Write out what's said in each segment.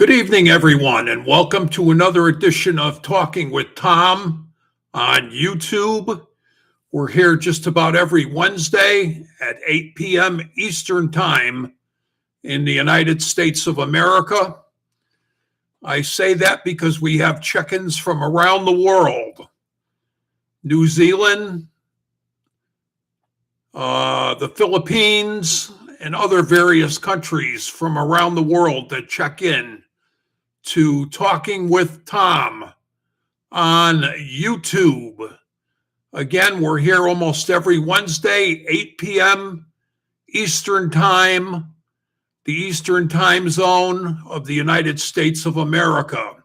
Good evening, everyone, and welcome to another edition of Talking with Tom on YouTube. We're here just about every Wednesday at 8 p.m. Eastern Time in the United States of America. I say that because we have check-ins from around the world. New Zealand, the Philippines, and other various countries from around the world that check in to Talking with Tom on YouTube. Again, we're here almost every Wednesday, 8 p.m. Eastern Time, the Eastern Time Zone of the United States of America.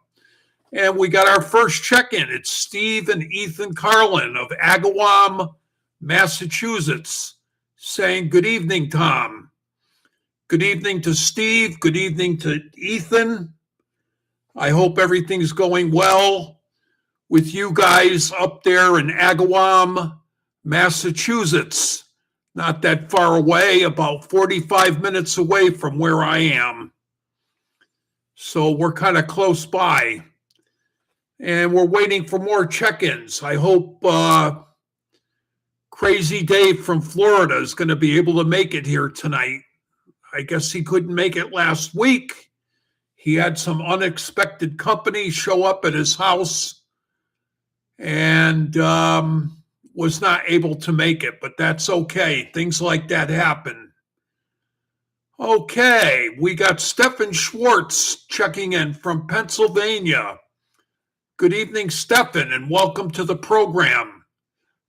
And we got our first check-in. It's Steve and Ethan Carlin of Agawam, Massachusetts, saying, "Good evening, Tom." Good evening to Steve. Good evening to Ethan. I hope everything's going well with you guys up there in Agawam, Massachusetts. Not that far away, about 45 minutes away from where I am. So we're kind of close by. And we're waiting for more check-ins. I hope Crazy Dave from Florida is going to be able to make it here tonight. I guess he couldn't make it last week. He had some unexpected company show up at his house and was not able to make it, but that's okay. Things like that happen. Okay, we got Stephen Schwartz checking in from Pennsylvania. Good evening, Stephen, and welcome to the program.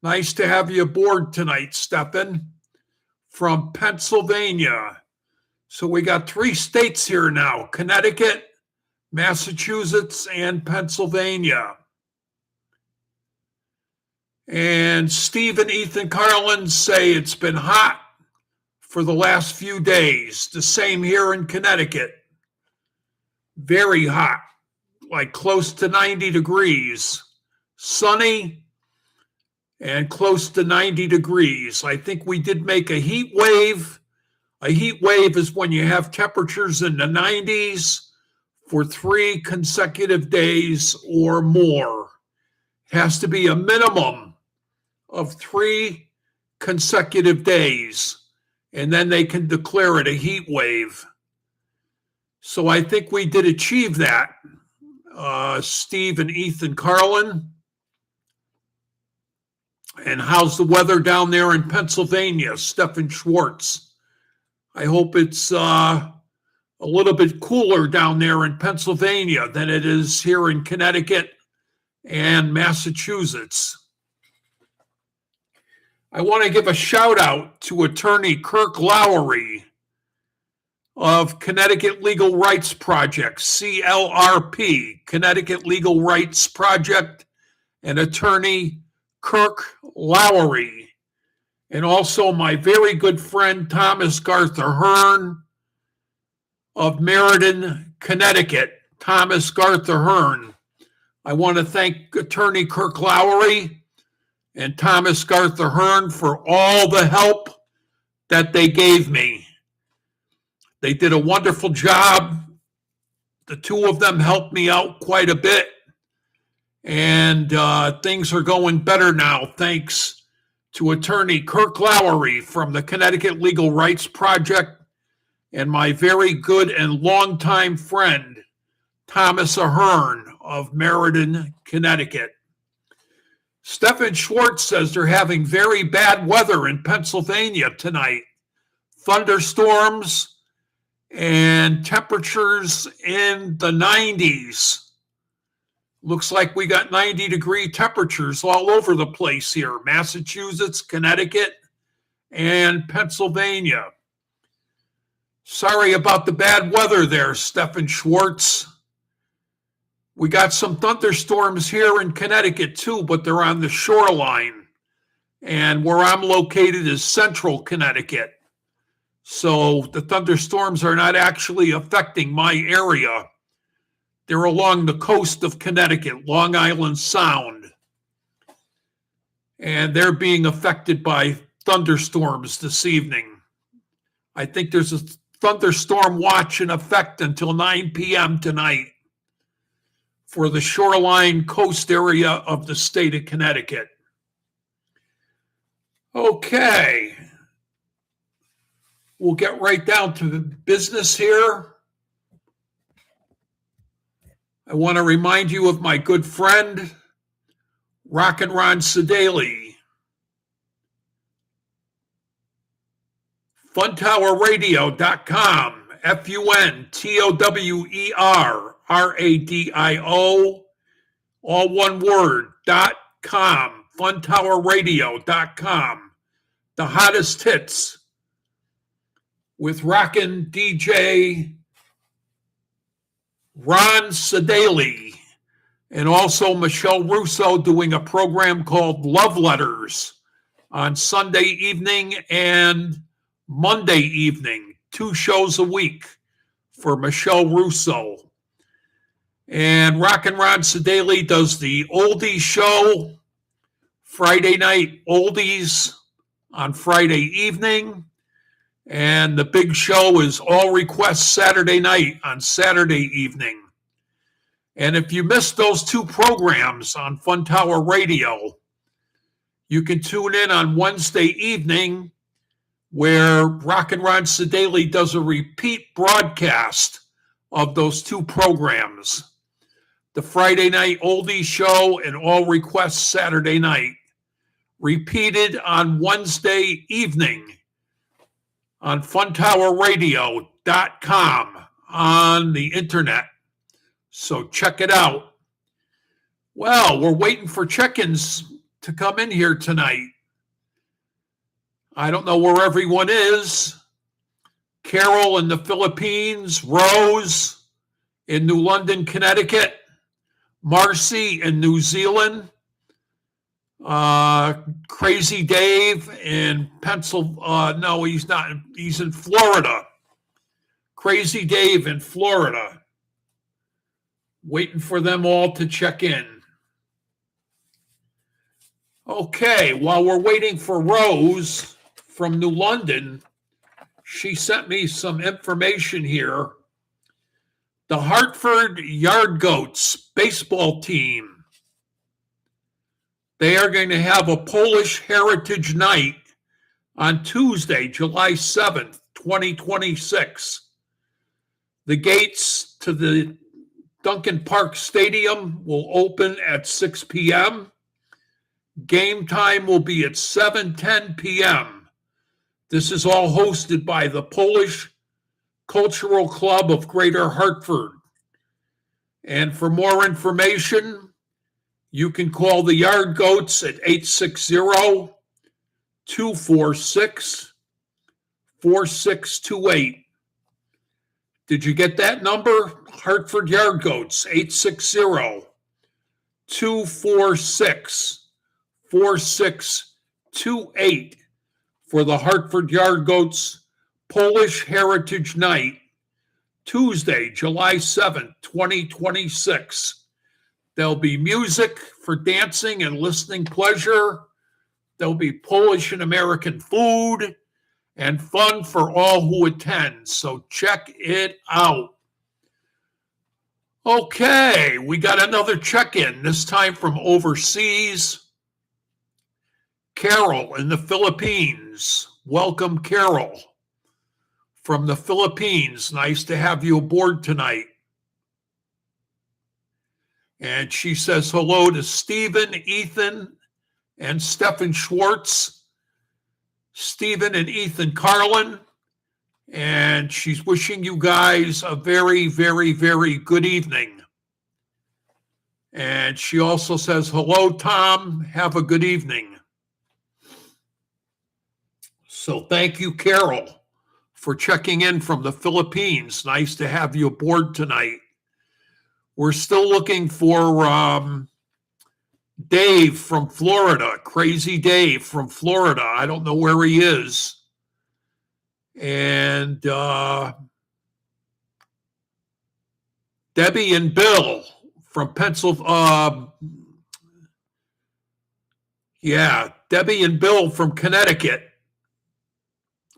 Nice to have you aboard tonight, Stephen, from Pennsylvania. So we got 3 states here now: Connecticut, Massachusetts, and Pennsylvania. And Steve and Ethan Carlin say it's been hot for the last few days. The same here in Connecticut. Very hot, like close to 90 degrees. Sunny and close to 90 degrees. I think we did make a heat wave. A heat wave is when you have temperatures in the 90s for 3 consecutive days or more. It has to be a minimum of 3 consecutive days, and then they can declare it a heat wave. So I think we did achieve that, Steve and Ethan Carlin. And how's the weather down there in Pennsylvania, Stephen Schwartz? I hope it's a little bit cooler down there in Pennsylvania than it is here in Connecticut and Massachusetts. I want to give a shout out to attorney Kirk Lowry of Connecticut Legal Rights Project, CLRP, Connecticut Legal Rights Project, and attorney Kirk Lowry. And also my very good friend Thomas Garther Hearn of Meriden, Connecticut. Thomas Garther Hearn. I want to thank attorney Kirk Lowry and Thomas Garther Hearn for all the help that they gave me. They did a wonderful job. The 2 of them helped me out quite a bit. And things are going better now, thanks to attorney Kirk Lowry from the Connecticut Legal Rights Project and my very good and longtime friend, Thomas Ahern of Meriden, Connecticut. Stephen Schwartz says they're having very bad weather in Pennsylvania tonight. Thunderstorms and temperatures in the 90s. Looks like we got 90-degree temperatures all over the place here. Massachusetts, Connecticut, and Pennsylvania. Sorry about the bad weather there, Stephen Schwartz. We got some thunderstorms here in Connecticut too, but they're on the shoreline. And where I'm located is central Connecticut. So the thunderstorms are not actually affecting my area. They're along the coast of Connecticut, Long Island Sound. And they're being affected by thunderstorms this evening. I think there's a thunderstorm watch in effect until 9 p.m. tonight for the shoreline coast area of the state of Connecticut. Okay. We'll get right down to the business here. I want to remind you of my good friend, Rock and Ron Sedaley. funtowerradio.com, funtowerradio, all one word, .com, funtowerradio.com. The hottest hits with rockin' DJ Ron Sedaley, and also Michelle Russo doing a program called Love Letters on Sunday evening and Monday evening, 2 shows a week for Michelle Russo. And Rock and Ron Sedaley does the Oldies show, Friday night Oldies on Friday evening. And the big show is All Requests Saturday night on Saturday evening. And if you missed those 2 programs on Fun Tower Radio, you can tune in on Wednesday evening where Rock and Ron Sedaley does a repeat broadcast of those 2 programs. The Friday night Oldies show and All Requests Saturday night, repeated on Wednesday evening on funtowerradio.com on the internet. So check it out. Well, we're waiting for check-ins to come in here tonight. I don't know where everyone is. Carol in the Philippines, Rose in New London, Connecticut, Marcy in New Zealand, Crazy Dave in Pennsylvania. No, he's not. He's in Florida. Crazy Dave in Florida. Waiting for them all to check in. Okay, while we're waiting for Rose from New London, she sent me some information here. The Hartford Yard Goats baseball team, they are going to have a Polish Heritage Night on Tuesday, July 7th, 2026. The gates to the Duncan Park Stadium will open at 6 p.m. Game time will be at 7:10 p.m. This is all hosted by the Polish Cultural Club of Greater Hartford. And for more information, you can call the Yard Goats at 860-246-4628. Did you get that number? Hartford Yard Goats, 860-246-4628 for the Hartford Yard Goats Polish Heritage Night, Tuesday, July 7th, 2026. There'll be music for dancing and listening pleasure. There'll be Polish and American food and fun for all who attend. So check it out. Okay, we got another check-in, this time from overseas. Carol in the Philippines. Welcome, Carol. From the Philippines. Nice to have you aboard tonight. And she says hello to Stephen, Ethan, and Stephen Schwartz. Stephen and Ethan Carlin. And she's wishing you guys a very, very, very good evening. And she also says, hello, Tom. Have a good evening. So thank you, Carol, for checking in from the Philippines. Nice to have you aboard tonight. We're still looking for Dave from Florida, Crazy Dave from Florida. I don't know where he is. And Debbie and Bill from Pennsylvania. Debbie and Bill from Connecticut.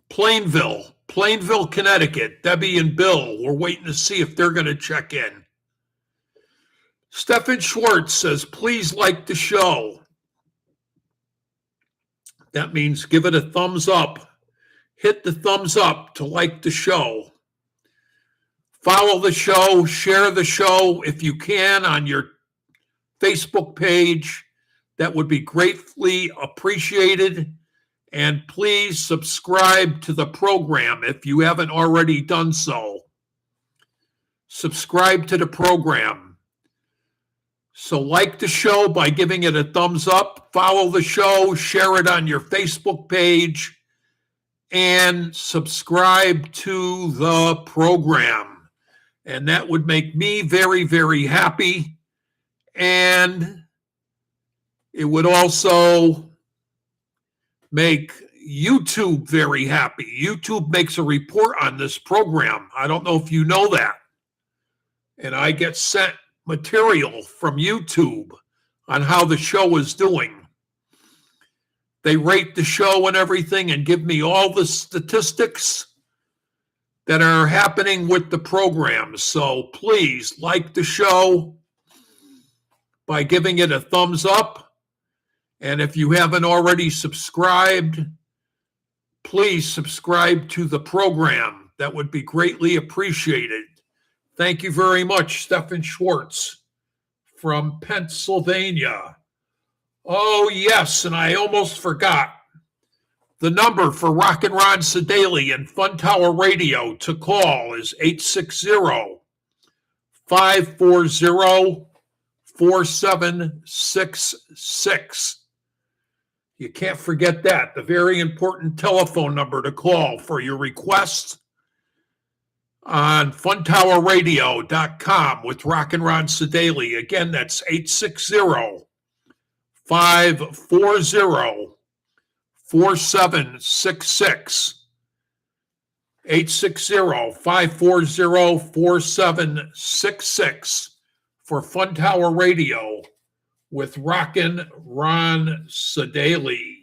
Plainville, Plainville, Connecticut. Debbie and Bill, we're waiting to see if they're going to check in. Stefan Schwartz says, please like the show. That means give it a thumbs up. Hit the thumbs up to like the show. Follow the show, share the show if you can on your Facebook page. That would be greatly appreciated. And please subscribe to the program if you haven't already done so. Subscribe to the program. So like the show by giving it a thumbs up, follow the show, share it on your Facebook page, and subscribe to the program. And that would make me very, very happy. And it would also make YouTube very happy. YouTube makes a report on this program. I don't know if you know that. And I get sent material from YouTube on how the show is doing. They rate the show and everything and give me all the statistics that are happening with the program. So please like the show by giving it a thumbs up. And if you haven't already subscribed, please subscribe to the program. That would be greatly appreciated. Thank you very much, Stefan Schwartz from Pennsylvania. Oh, yes, and I almost forgot. The number for Rock and Ron Sedaly and Fun Tower Radio to call is 860-540-4766. You can't forget that. The very important telephone number to call for your request on funtowerradio.com with Rock and Ron Sedaly. Again, that's 860-540-4766. 860-540-4766 for Fun Tower Radio with Rockin' Ron Sedaly.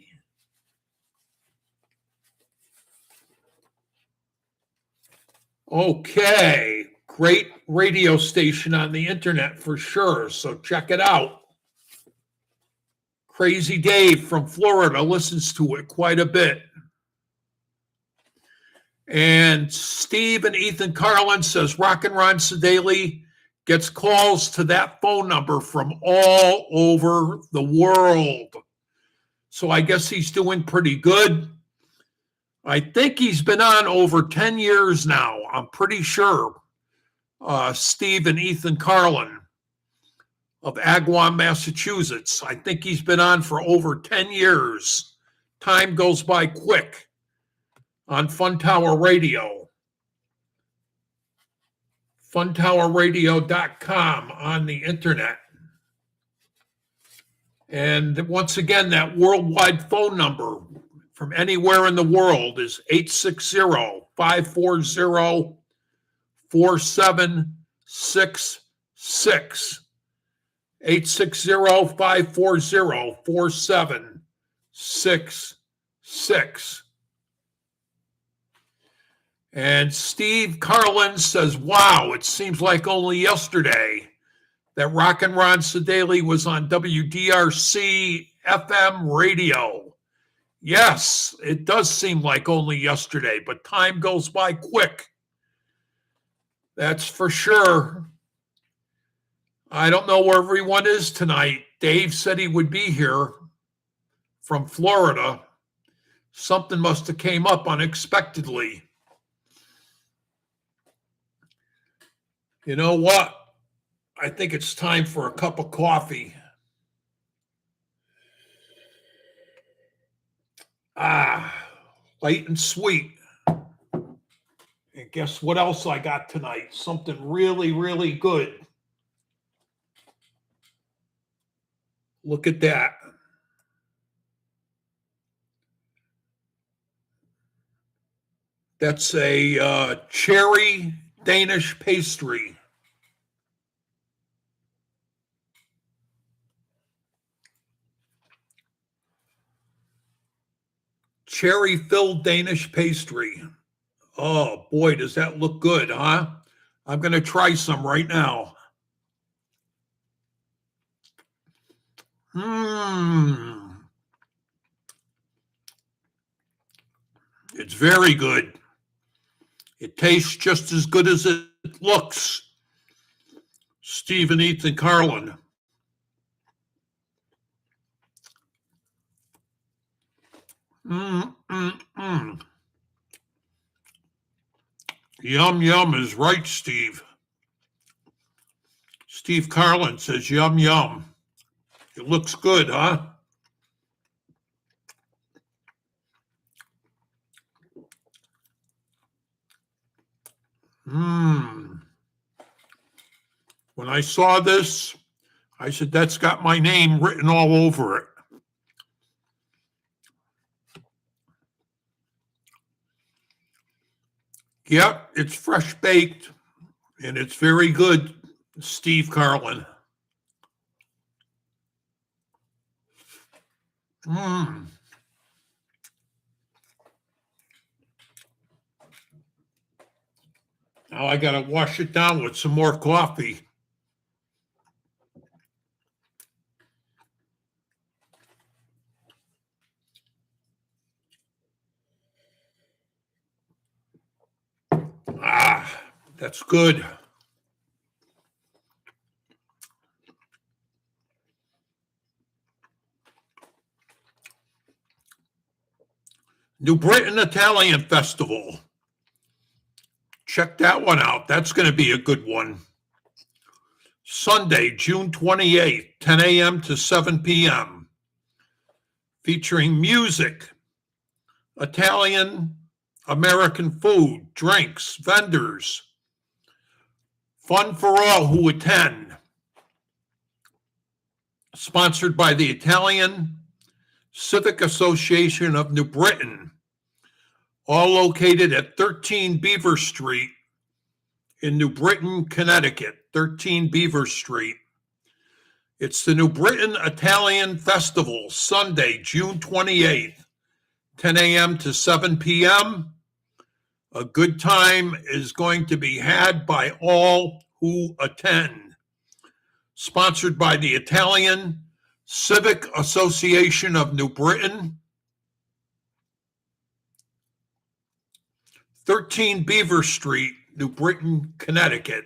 Okay, great radio station on the internet for sure, so check it out. Crazy Dave from Florida listens to it quite a bit. And Steve and Ethan Carlin says Rockin' Ron Sedaly gets calls to that phone number from all over the world. So I guess he's doing pretty good. I think he's been on over 10 years now. I'm pretty sure. Steve and Ethan Carlin of Agawam, Massachusetts. I think he's been on for over 10 years. Time goes by quick on Fun Tower Radio. funtowerradio.com on the internet. And once again, that worldwide phone number from anywhere in the world is 860-540-4766. 860-540-4766. And Steve Carlin says, wow, it seems like only yesterday that Rockin' Ron Sedaly was on WDRC FM radio. Yes, it does seem like only yesterday, but time goes by quick. That's for sure. I don't know where everyone is tonight. Dave said he would be here from Florida. Something must have came up unexpectedly. You know what? I think it's time for a cup of coffee. Light and sweet. And guess what else I got tonight? Something really, really good. Look at that. That's a cherry Danish pastry. Cherry-filled Danish pastry. Oh, boy, does that look good, huh? I'm going to try some right now. Mmm. It's very good. It tastes just as good as it looks. Steve and Ethan Carlin. Yum, yum is right, Steve. Steve Carlin says yum, yum. It looks good, huh? When I saw this, I said, that's got my name written all over it. Yep, it's fresh baked, and it's very good, Steve Carlin. Now I got to wash it down with some more coffee. That's good. New Britain Italian Festival. Check that one out. That's going to be a good one. Sunday, June 28th, 10 a.m. to 7 p.m. Featuring music, Italian, American food, drinks, vendors. Fun for all who attend. Sponsored by the Italian Civic Association of New Britain, all located at 13 Beaver Street in New Britain, Connecticut. 13 Beaver Street. It's the New Britain Italian Festival, Sunday, June 28th, 10 a.m. to 7 p.m. A good time is going to be had by all who attend. Sponsored by the Italian Civic Association of New Britain, 13 Beaver Street, New Britain, Connecticut.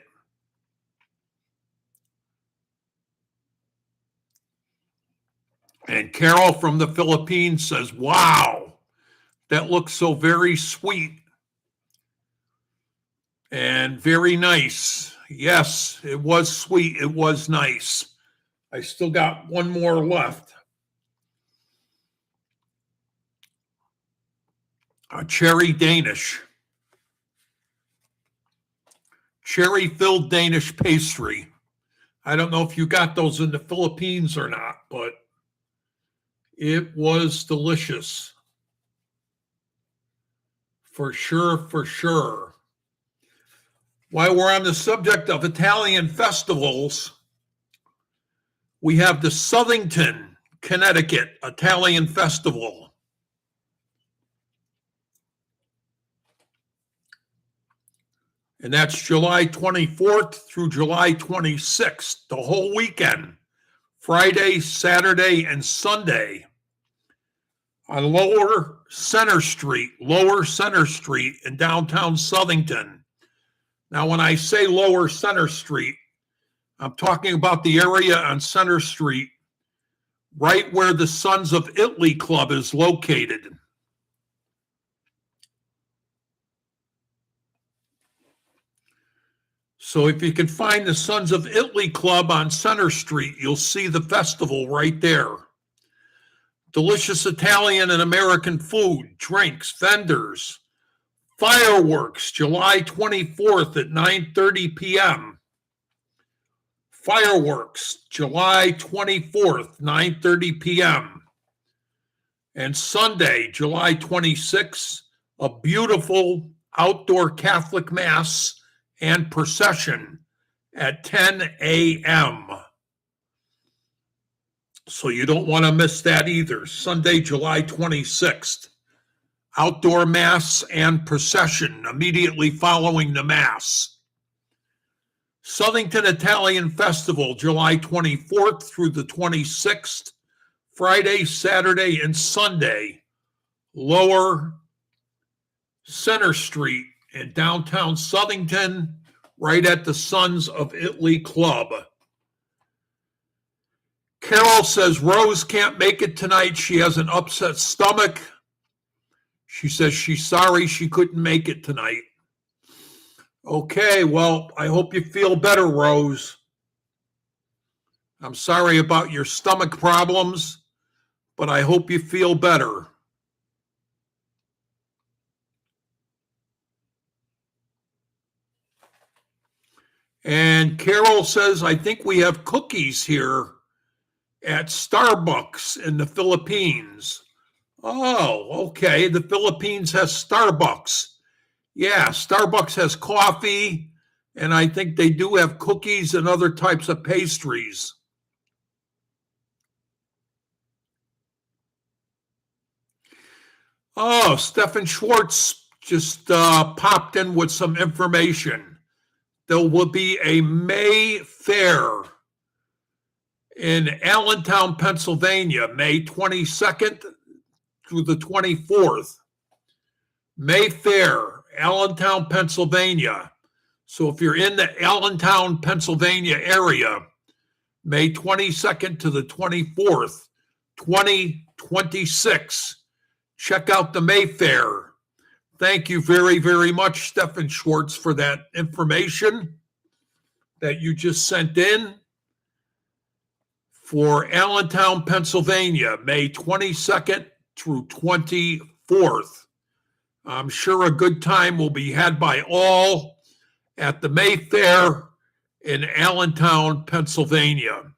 And Carol from the Philippines says, wow, that looks so very sweet and very nice. Yes, it was sweet. It was nice. I still got one more left. A cherry Danish. Cherry-filled Danish pastry. I don't know if you got those in the Philippines or not, but it was delicious. For sure, for sure. While we're on the subject of Italian festivals, we have the Southington, Connecticut Italian Festival. And that's July 24th through July 26th, the whole weekend, Friday, Saturday, and Sunday on Lower Center Street in downtown Southington. Now, when I say Lower Center Street, I'm talking about the area on Center Street, right where the Sons of Italy Club is located. So if you can find the Sons of Italy Club on Center Street, you'll see the festival right there. Delicious Italian and American food, drinks, vendors, fireworks, July 24th at 9:30 p.m. Fireworks, July 24th, 9:30 p.m. And Sunday, July 26th, a beautiful outdoor Catholic Mass and procession at 10 a.m. So you don't want to miss that either. Sunday, July 26th. outdoor mass and procession immediately following the mass. Southington Italian Festival, July 24th through the 26th, Friday, Saturday, and Sunday, Lower Center Street in downtown Southington, right at the Sons of Italy Club. Carol says Rose can't make it tonight. She has an upset stomach. She says she's sorry she couldn't make it tonight. Okay, well, I hope you feel better, Rose. I'm sorry about your stomach problems, but I hope you feel better. And Carol says, I think we have cookies here at Starbucks in the Philippines. Oh, okay. The Philippines has Starbucks. Yeah, Starbucks has coffee, and I think they do have cookies and other types of pastries. Oh, Stefan Schwartz just popped in with some information. There will be a May Fair in Allentown, Pennsylvania, May 22nd through the 24th. May Fair, Allentown, Pennsylvania. So if you're in the Allentown, Pennsylvania area, May 22nd to the 24th, 2026, check out the May Fair. Thank you very, very much, Stefan Schwartz, for that information that you just sent in. For Allentown, Pennsylvania, May 22nd through 24th. I'm sure a good time will be had by all at the May Fair in Allentown, Pennsylvania.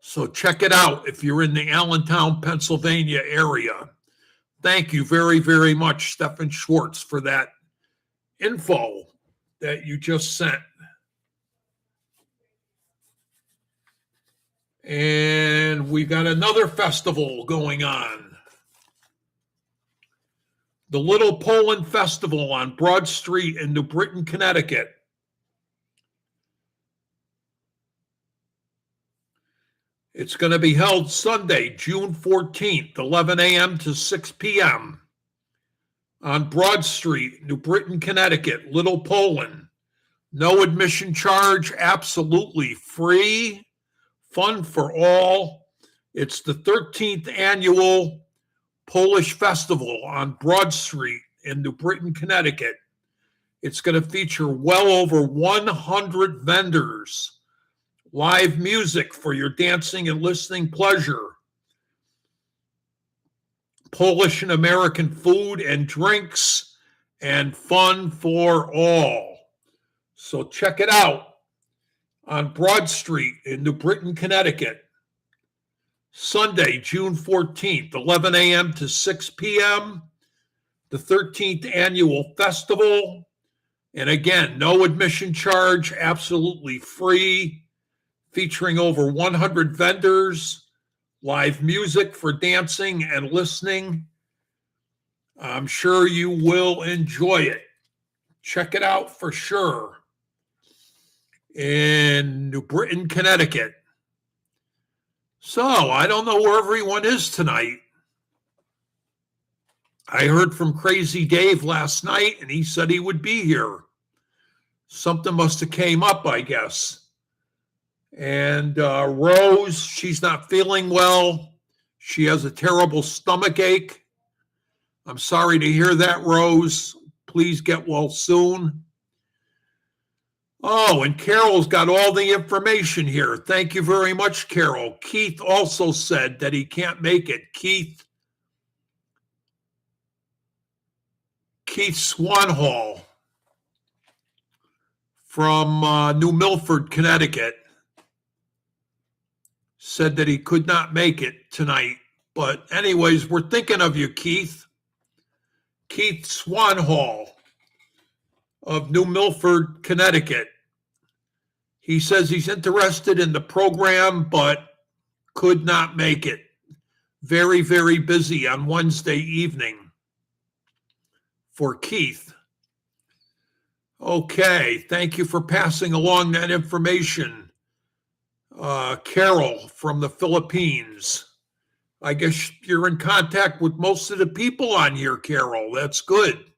So check it out if you're in the Allentown, Pennsylvania area. Thank you very, very much, Stefan Schwartz, for that info that you just sent. And we got another festival going on. The Little Poland Festival on Broad Street in New Britain, Connecticut. It's going to be held Sunday, June 14th, 11 a.m. to 6 p.m. on Broad Street, New Britain, Connecticut, Little Poland. No admission charge, absolutely free, fun for all. It's the 13th annual Polish Festival on Broad Street in New Britain, Connecticut. It's going to feature well over 100 vendors. Live music for your dancing and listening pleasure. Polish and American food and drinks, and fun for all. So check it out on Broad Street in New Britain, Connecticut. Sunday, June 14th, 11 a.m. to 6 p.m. The 13th annual festival. And again, no admission charge, absolutely free. Featuring over 100 vendors, live music for dancing and listening. I'm sure you will enjoy it. Check it out for sure. In New Britain, Connecticut. So, I don't know where everyone is tonight. I heard from Crazy Dave last night, and he said he would be here. Something must have came up, I guess. And Rose, she's not feeling well. She has a terrible stomach ache. I'm sorry to hear that, Rose. Please get well soon. Oh, and Carol's got all the information here. Thank you very much, Carol. Keith also said that he can't make it. Keith Swanhall from New Milford, Connecticut, said that he could not make it tonight. But anyways, we're thinking of you, Keith. Keith Swanhall of New Milford, Connecticut. He says he's interested in the program, but could not make it. Very, very busy on Wednesday evening for Keith. Okay, thank you for passing along that information. Carol from the Philippines. I guess you're in contact with most of the people on here, Carol. That's good.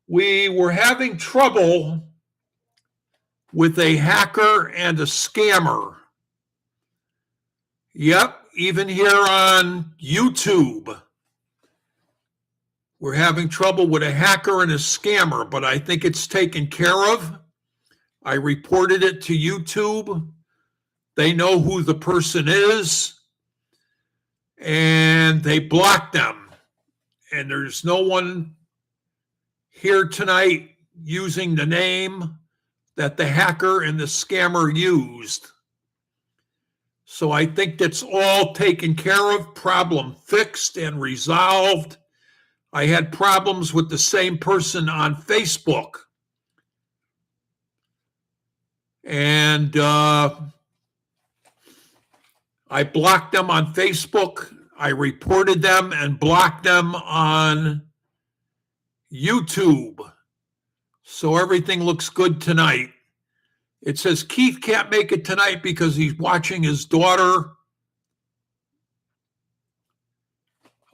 We were having trouble with a hacker and a scammer. Yep, even here on YouTube. We're having trouble with a hacker and a scammer, but I think it's taken care of. I reported it to YouTube. They know who the person is, and they blocked them. And there's no one here tonight using the name that the hacker and the scammer used. So I think that's all taken care of, problem fixed and resolved. I had problems with the same person on Facebook. And I blocked them on Facebook. I reported them and blocked them on YouTube. So everything looks good tonight. It says Keith can't make it tonight because he's watching his daughter.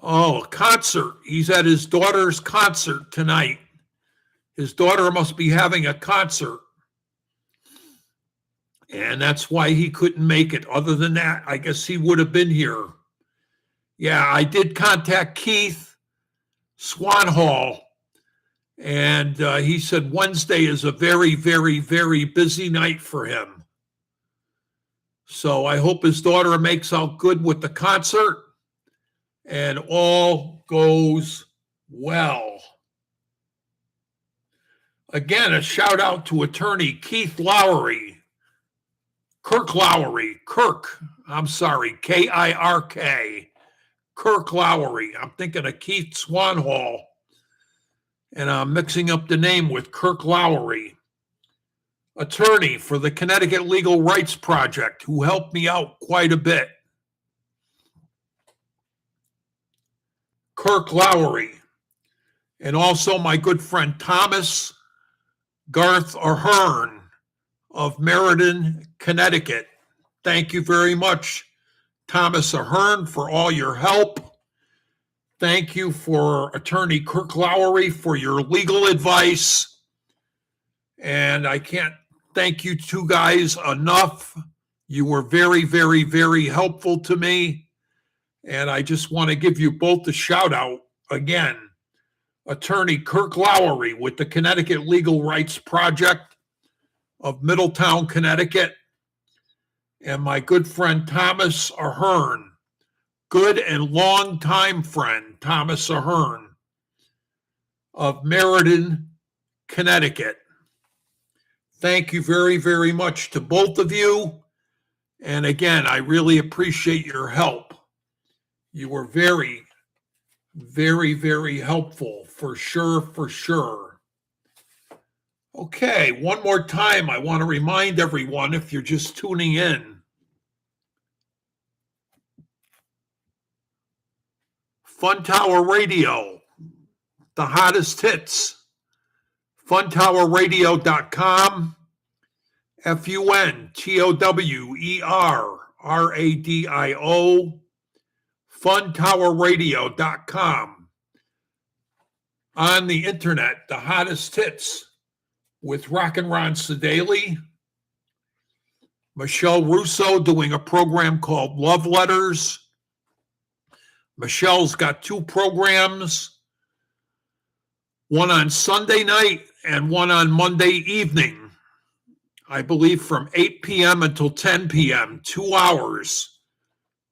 Oh, concert. He's at his daughter's concert tonight. His daughter must be having a concert. And that's why he couldn't make it. Other than that, I guess he would have been here. Yeah, I did contact Keith Swanhall. And he said Wednesday is a very, very, very busy night for him. So I hope his daughter makes out good with the concert and all goes well. Again, a shout out to attorney Keith Lowry. Kirk Lowry. Kirk. I'm sorry. K-I-R-K. Kirk Lowry. I'm thinking of Keith Swanhall. And I'm mixing up the name with Kirk Lowry, attorney for the Connecticut Legal Rights Project, who helped me out quite a bit. Kirk Lowry. And also my good friend Thomas Garth Ahern of Meriden, Connecticut. Thank you very much, Thomas Ahern, for all your help. Thank you for attorney Kirk Lowry for your legal advice. And I can't thank you two guys enough. You were very, very, very helpful to me. And I just want to give you both a shout out again. Attorney Kirk Lowry with the Connecticut Legal Rights Project of Middletown, Connecticut. And my good friend Thomas Ahern. Good and long-time friend, Thomas Ahern of Meriden, Connecticut. Thank you very, very much to both of you. And again, I really appreciate your help. You were very, very, very helpful, for sure, for sure. Okay, one more time, I want to remind everyone, if you're just tuning in, Fun Tower Radio, the hottest hits, funtowerradio.com, funtowerradio, funtowerradio.com. On the internet, the hottest hits with Rockin' Ron Sedaley, Michelle Russo doing a program called Love Letters. Michelle's got two programs, one on Sunday night and one on Monday evening, I believe from 8 p.m. until 10 p.m., 2 hours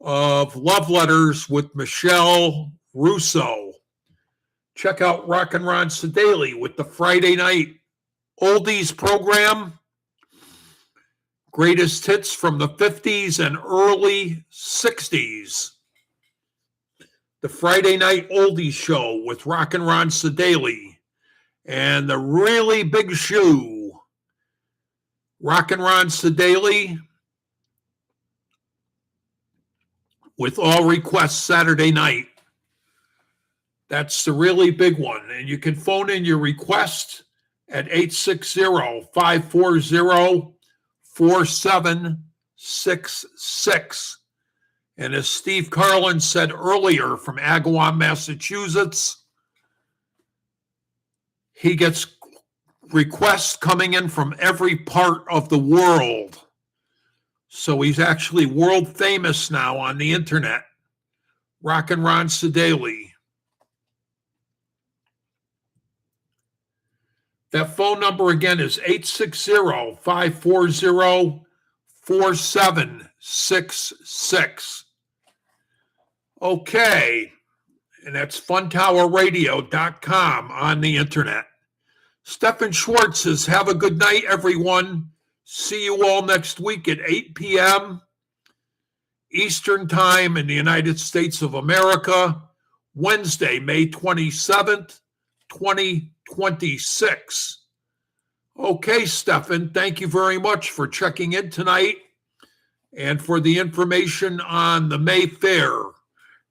of Love Letters with Michelle Russo. Check out Rockin' Ron Sedaley with the Friday night oldies program, greatest hits from the 50s and early 60s. The Friday Night Oldies Show with Rockin' Ron Sedaley, and the really big shoe, Rockin' Ron Sedaley, with all requests Saturday night. That's the really big one. And you can phone in your request at 860-540-4766. And as Steve Carlin said earlier from Agawam, Massachusetts, he gets requests coming in from every part of the world. So he's actually world famous now on the internet. Rockin' Ron Sedaley. That phone number again is 860-540-4766. Okay. And that's funtowerradio.com on the internet. Stephen Schwartz says, have a good night, everyone. See you all next week at 8 p.m. Eastern Time in the United States of America, Wednesday, May 27th, 2026. Okay, Stephen, thank you very much for checking in tonight and for the information on the May Fair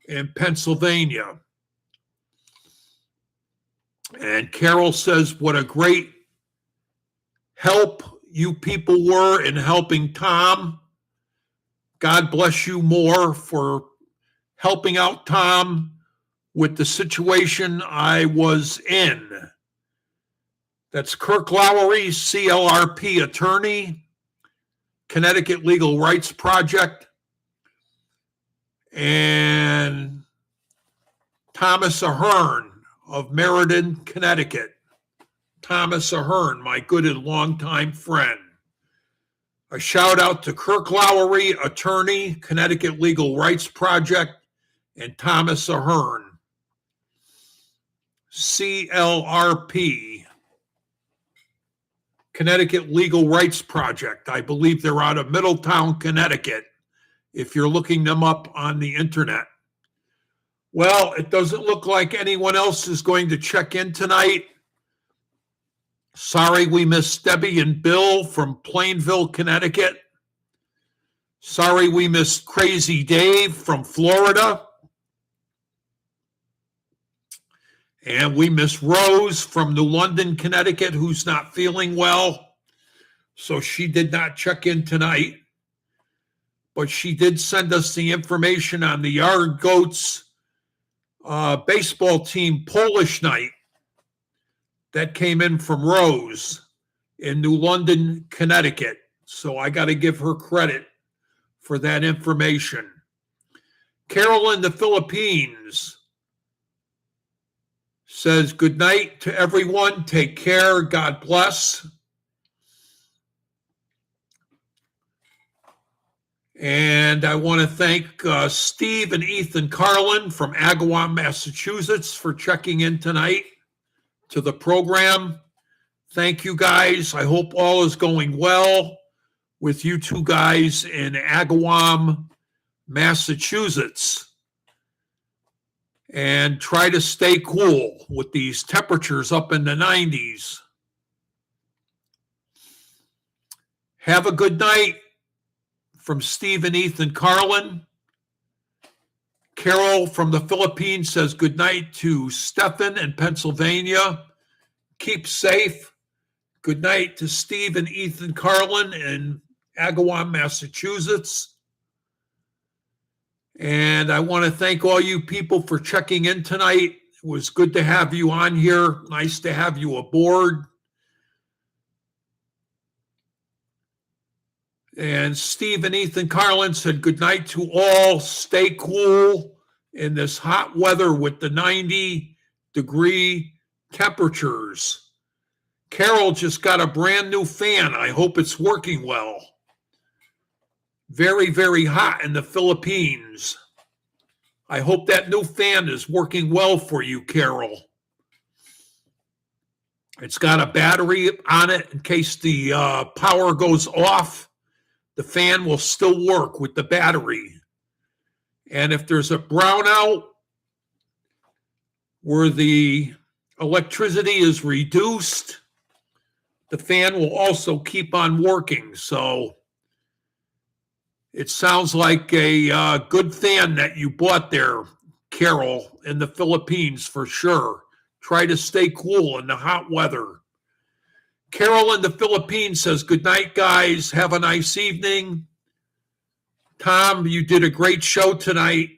in Pennsylvania. And Carol says, what a great help you people were in helping Tom. God bless you more for helping out Tom with the situation I was in. That's Kirk Lowery, CLRP attorney, Connecticut Legal Rights Project, and Thomas Ahern of Meriden, Connecticut. Thomas Ahern, my good and longtime friend. A shout out to Kirk Lowery, attorney, Connecticut Legal Rights Project, and Thomas Ahern, CLRP, Connecticut Legal Rights Project. I believe they're out of Middletown, Connecticut, if you're looking them up on the internet. Well, it doesn't look like anyone else is going to check in tonight. Sorry we missed Debbie and Bill from Plainville, Connecticut. Sorry we missed Crazy Dave from Florida. And we miss Rose from New London, Connecticut, who's not feeling well. So she did not check in tonight. But she did send us the information on the Yard Goats baseball team Polish night that came in from Rose in New London, Connecticut. So I got to give her credit for that information. Carol in the Philippines says, good night to everyone. Take care. God bless. And I want to thank Steve and Ethan Carlin from Agawam, Massachusetts for checking in tonight to the program. Thank you, guys. I hope all is going well with you two guys in Agawam, Massachusetts. And try to stay cool with these temperatures up in the 90s. Have a good night from Steve and Ethan Carlin. Carol from the Philippines says good night to Stephen in Pennsylvania. Keep safe. Good night to Steve and Ethan Carlin in Agawam, Massachusetts. And I want to thank all you people for checking in tonight. It was good to have you on here. Nice to have you aboard. And Steve and Ethan Carlin said good night to all. Stay cool in this hot weather with the 90-degree temperatures. Carol just got a brand new fan. I hope it's working well. Very, very hot in the Philippines. I hope that new fan is working well for you, Carol. It's got a battery on it in case the power goes off. The fan will still work with the battery. And if there's a brownout where the electricity is reduced, the fan will also keep on working. So It sounds like a good fan that you bought there, Carol, in the Philippines for sure. Try to stay cool in the hot weather. Carol in the Philippines says, good night, guys. Have a nice evening. Tom, you did a great show tonight.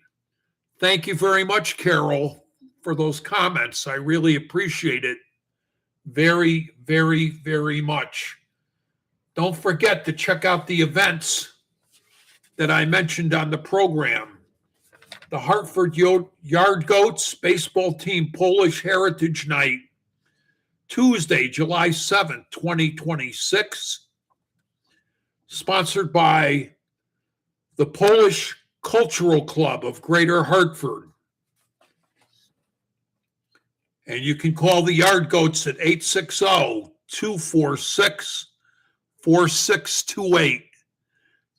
Thank you very much, Carol, for those comments. I really appreciate it very, very, very much. Don't forget to check out the events that I mentioned on the program. The Hartford Yard Goats baseball team Polish Heritage Night, Tuesday, July 7th, 2026, sponsored by the Polish Cultural Club of Greater Hartford. And you can call the Yard Goats at 860-246-4628.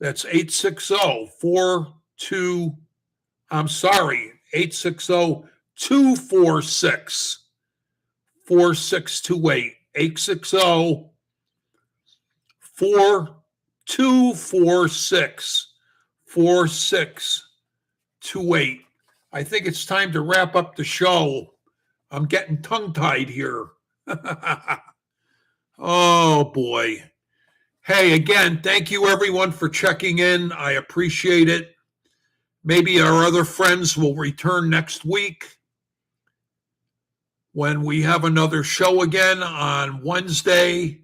That's 860-246-4628. $860-246-4628. I think it's time to wrap up the show. I'm getting tongue-tied here. Oh, boy. Hey, again, thank you, everyone, for checking in. I appreciate it. Maybe our other friends will return next week when we have another show again on Wednesday,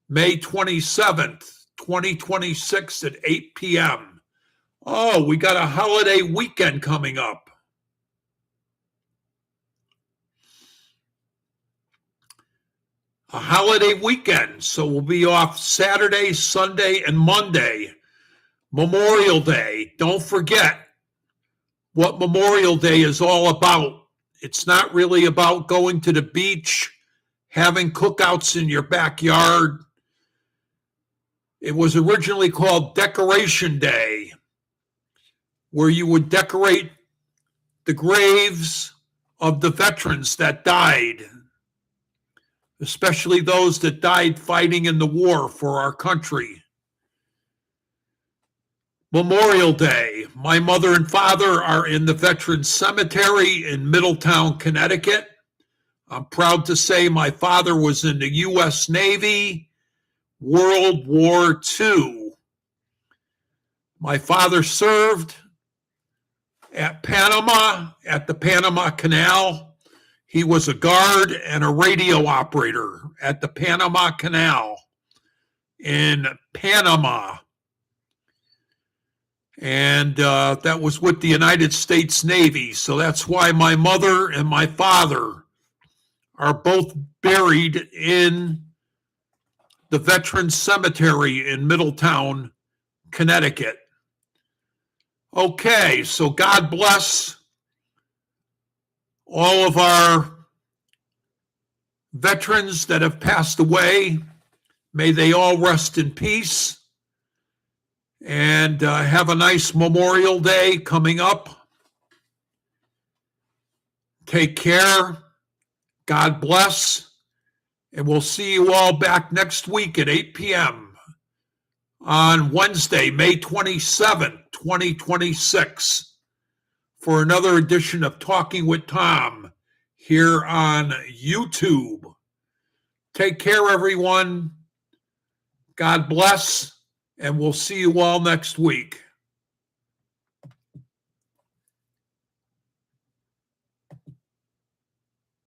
May 27th, 2026 at 8 p.m. Oh, we got a holiday weekend coming up. A holiday weekend, so we'll be off Saturday, Sunday, and Monday. Memorial Day. Don't forget what Memorial Day is all about. It's not really about going to the beach, having cookouts in your backyard. It was originally called Decoration Day, where you would decorate the graves of the veterans that died, especially those that died fighting in the war for our country. Memorial Day. My mother and father are in the Veterans Cemetery in Middletown, Connecticut. I'm proud to say my father was in the U.S. Navy, World War II. My father served at Panama, at the Panama Canal. He was a guard and a radio operator at the Panama Canal in Panama. And that was with the United States Navy. So that's why my mother and my father are both buried in the Veterans Cemetery in Middletown, Connecticut. Okay, so God bless all of our veterans that have passed away. May they all rest in peace. And have a nice Memorial Day coming up. Take care. God bless. And we'll see you all back next week at 8 p.m. on Wednesday, May 27th, 2026, for another edition of Talking with Tom here on YouTube. Take care, everyone. God bless. And we'll see you all next week.